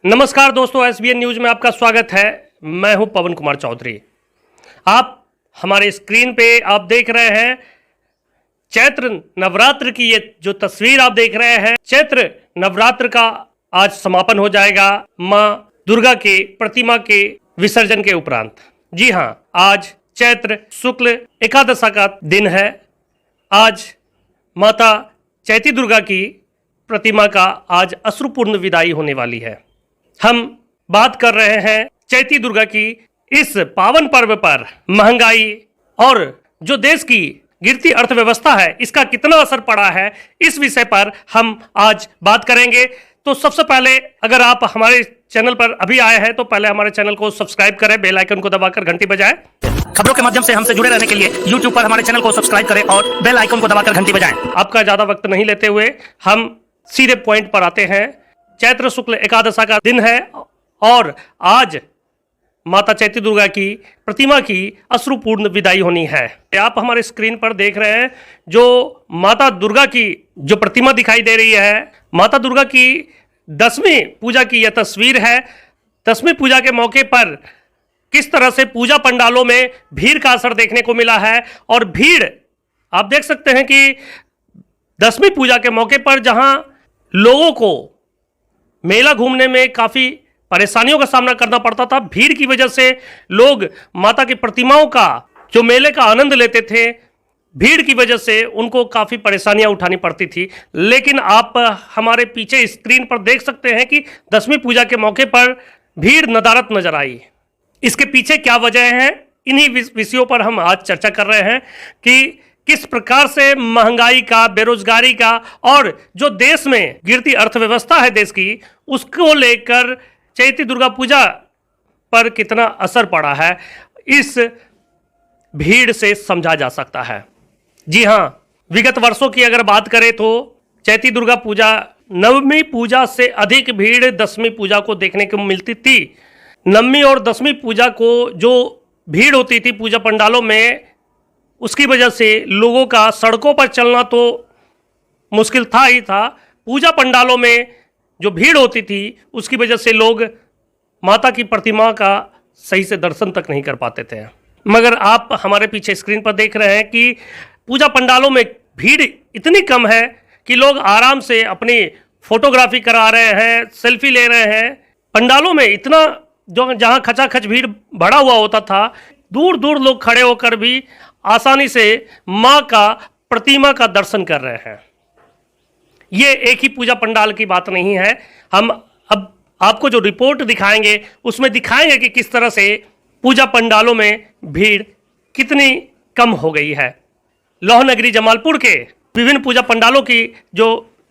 नमस्कार दोस्तों, SBN news में आपका स्वागत है। मैं हूं पवन कुमार चौधरी। आप हमारे स्क्रीन पे आप देख रहे हैं चैत्र नवरात्र की ये जो तस्वीर आप देख रहे हैं, चैत्र नवरात्र का आज समापन हो जाएगा मां दुर्गा के प्रतिमा के विसर्जन के उपरांत। जी हां, आज चैत्र शुक्ल एकादशा का दिन है। आज माता चैती दुर्गा की प्रतिमा का आज अश्रुपूर्ण विदाई होने वाली है। हम बात कर रहे हैं चैती दुर्गा की इस पावन पर्व पर महंगाई और जो देश की गिरती अर्थव्यवस्था है इसका कितना असर पड़ा है, इस विषय पर हम आज बात करेंगे। तो सबसे पहले अगर आप हमारे चैनल पर अभी आए हैं तो पहले हमारे चैनल को सब्सक्राइब करें, बेल आइकन को दबाकर घंटी बजाएं। खबरों के माध्यम से हमसे जुड़े रहने के लिए YouTube पर हमारे चैनल को सब्सक्राइब करें और बेल आइकन को दबाकर घंटी बजाएं। आपका ज्यादा वक्त नहीं लेते हुए हम सीधे पॉइंट पर आते हैं। चैत्र शुक्ल एकादशा का दिन है और आज माता चैती दुर्गा की प्रतिमा की अश्रुपूर्ण विदाई होनी है। आप हमारे स्क्रीन पर देख रहे हैं जो माता दुर्गा की जो प्रतिमा दिखाई दे रही है, माता दुर्गा की 10वीं पूजा की यह तस्वीर है। 10वीं पूजा के मौके पर किस तरह से पूजा पंडालों में भीड़ का असर देखने को मिला है और भीड़ आप देख सकते हैं कि 10वीं पूजा के मौके पर जहां लोगों को मेला घूमने में काफ़ी परेशानियों का सामना करना पड़ता था, भीड़ की वजह से लोग माता की प्रतिमाओं का जो मेले का आनंद लेते थे, भीड़ की वजह से उनको काफ़ी परेशानियां उठानी पड़ती थी। लेकिन आप हमारे पीछे स्क्रीन पर देख सकते हैं कि 10वीं पूजा के मौके पर भीड़ नदारत नजर आई। इसके पीछे क्या वजह है, इन्हीं विषयों पर हम आज चर्चा कर रहे हैं कि किस प्रकार से महंगाई का, बेरोजगारी का और जो देश में गिरती अर्थव्यवस्था है देश की, उसको लेकर चैती दुर्गा पूजा पर कितना असर पड़ा है, इस भीड़ से समझा जा सकता है। जी हां, विगत वर्षों की अगर बात करें तो चैती दुर्गा पूजा 9वीं पूजा से अधिक भीड़ 10वीं पूजा को देखने को मिलती थी। 9वीं और 10वीं पूजा को जो भीड़ होती थी पूजा पंडालों में, उसकी वजह से लोगों का सड़कों पर चलना तो मुश्किल था ही था। पूजा पंडालों में जो भीड़ होती थी उसकी वजह से लोग माता की प्रतिमा का सही से दर्शन तक नहीं कर पाते थे। मगर आप हमारे पीछे स्क्रीन पर देख रहे हैं कि पूजा पंडालों में भीड़ इतनी कम है कि लोग आराम से अपनी फोटोग्राफी करा रहे हैं, सेल्फी ले रहे हैं। पंडालों में इतना जो जहाँ खचाखच भीड़ भरा हुआ होता था, दूर दूर लोग खड़े होकर भी आसानी से माँ का प्रतिमा का दर्शन कर रहे हैं। ये एक ही पूजा पंडाल की बात नहीं है। हम अब आपको जो रिपोर्ट दिखाएंगे उसमें दिखाएंगे कि किस तरह से पूजा पंडालों में भीड़ कितनी कम हो गई है। लौह नगरी जमालपुर के विभिन्न पूजा पंडालों की जो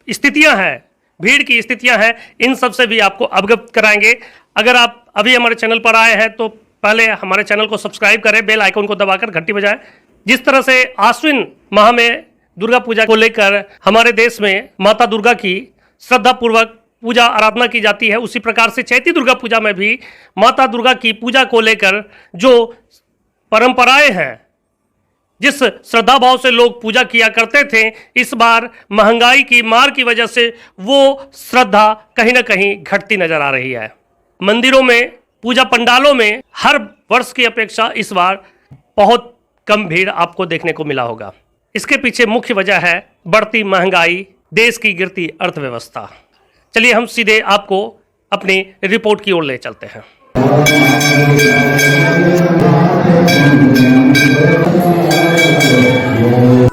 स्थितियां हैं, भीड़ की स्थितियां हैं, इन सब से भी आपको अवगत कराएंगे। अगर आप अभी हमारे चैनल पर आए हैं तो पहले हमारे चैनल को सब्सक्राइब करें, बेल आइकन को दबाकर घंटी बजाएं। जिस तरह से आश्विन माह में दुर्गा पूजा को लेकर हमारे देश में माता दुर्गा की श्रद्धापूर्वक पूजा आराधना की जाती है, उसी प्रकार से चैती दुर्गा पूजा में भी माता दुर्गा की पूजा को लेकर जो परंपराएं हैं, जिस श्रद्धा भाव से लोग पूजा किया करते थे, इस बार महंगाई की मार की वजह से वो श्रद्धा कहीं ना कहीं घटती नजर आ रही है। मंदिरों में, पूजा पंडालों में हर वर्ष की अपेक्षा इस बार बहुत कम भीड़ आपको देखने को मिला होगा। इसके पीछे मुख्य वजह है बढ़ती महंगाई, देश की गिरती अर्थव्यवस्था। चलिए हम सीधे आपको अपनी रिपोर्ट की ओर ले चलते हैं।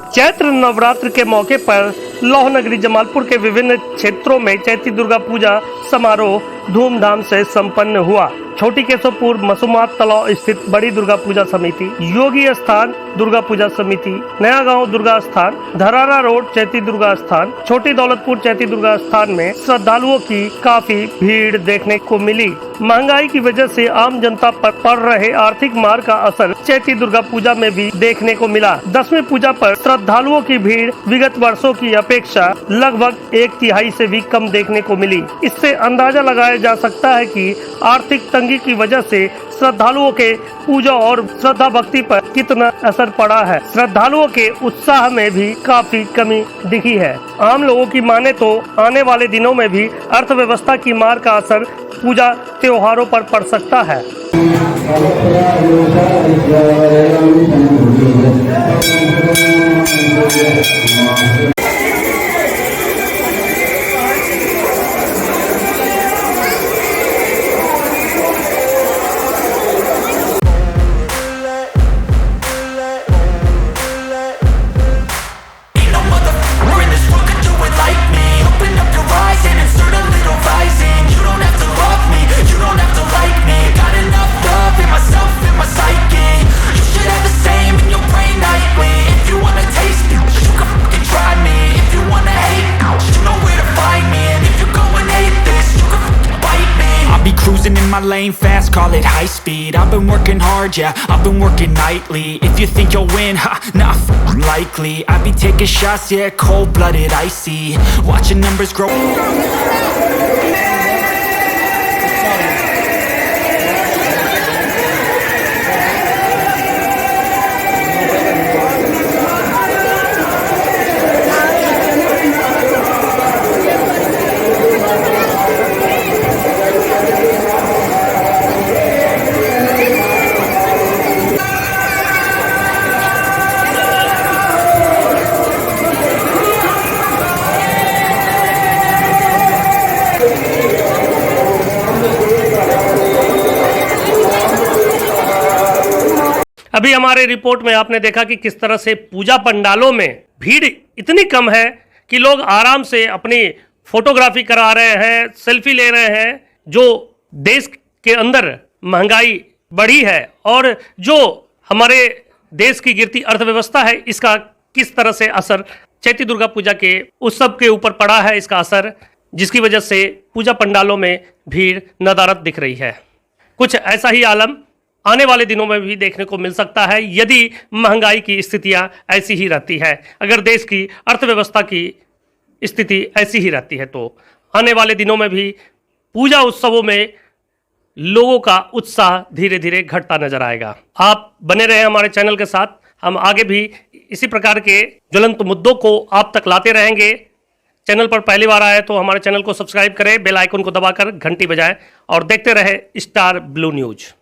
चैत्र नवरात्र के मौके पर लौह नगरी जमालपुर के विभिन्न क्षेत्रों में चैती दुर्गा पूजा समारोह धूमधाम से संपन्न हुआ। छोटी केशवपुर मसूमात तालाब स्थित बड़ी दुर्गा पूजा समिति, योगी स्थान दुर्गा पूजा समिति, नया गांव दुर्गा स्थान, धरारा रोड चैती दुर्गा स्थान, छोटी दौलतपुर चैती दुर्गा स्थान में श्रद्धालुओं की काफी भीड़ देखने को मिली। महंगाई की वजह से आम जनता पर पड़ रहे आर्थिक मार का असर चैती दुर्गा पूजा में भी देखने को मिला। 10वीं पूजा पर श्रद्धालुओं की भीड़ विगत वर्षों की अपेक्षा लगभग 1/3 से भी कम देखने को मिली। इससे अंदाजा लगाया जा सकता है कि आर्थिक तंगी की वजह से श्रद्धालुओं के पूजा और श्रद्धा भक्ति पर कितना असर पड़ा है। श्रद्धालुओं के उत्साह में भी काफी कमी दिखी है। आम लोगों की माने तो आने वाले दिनों में भी अर्थव्यवस्था की मार का असर पूजा त्योहारों पर पड़ सकता है। Ain't no motherfucker in this world could do it like me. Open up your eyes and insert a little rising. You don't have to love me, you don't have to like me. Got enough love in myself, in my psyche. You should have the same in your brain nightly. If you wanna taste me, you can fucking try me. If you wanna hate, you know where to find me. And if you're going hate this, you can fucking bite me. I'll be cruising in my lane fast, call it high speed. I've been working hard, yeah, I've been working nightly. If you think you'll win, ha, not fucking likely. I be taking shots, yeah, cold-blooded, icy. Watching numbers grow. अभी हमारे report में आपने देखा कि किस तरह से पूजा पंडालों में भीड़ इतनी कम है कि लोग आराम से अपनी फोटोग्राफी करा रहे हैं, सेल्फी ले रहे हैं। जो देश के अंदर महंगाई बढ़ी है और जो हमारे देश की गिरती अर्थव्यवस्था है, इसका किस तरह से असर चैती दुर्गा पूजा के उत्सव के ऊपर पड़ा है, इसका असर, जिसकी वजह से पूजा पंडालों में भीड़ नदारद दिख रही है। कुछ ऐसा ही आलम आने वाले दिनों में भी देखने को मिल सकता है यदि महंगाई की स्थितियां ऐसी ही रहती है। अगर देश की अर्थव्यवस्था की स्थिति ऐसी ही रहती है तो आने वाले दिनों में भी पूजा उत्सवों में लोगों का उत्साह धीरे धीरे घटता नजर आएगा। आप बने रहे हमारे चैनल के साथ, हम आगे भी इसी प्रकार के ज्वलंत मुद्दों को आप तक लाते रहेंगे। चैनल पर पहली बार आए तो हमारे चैनल को सब्सक्राइब करें, बेल आइकन को दबाकर घंटी बजाएं और देखते रहे स्टार ब्लू न्यूज।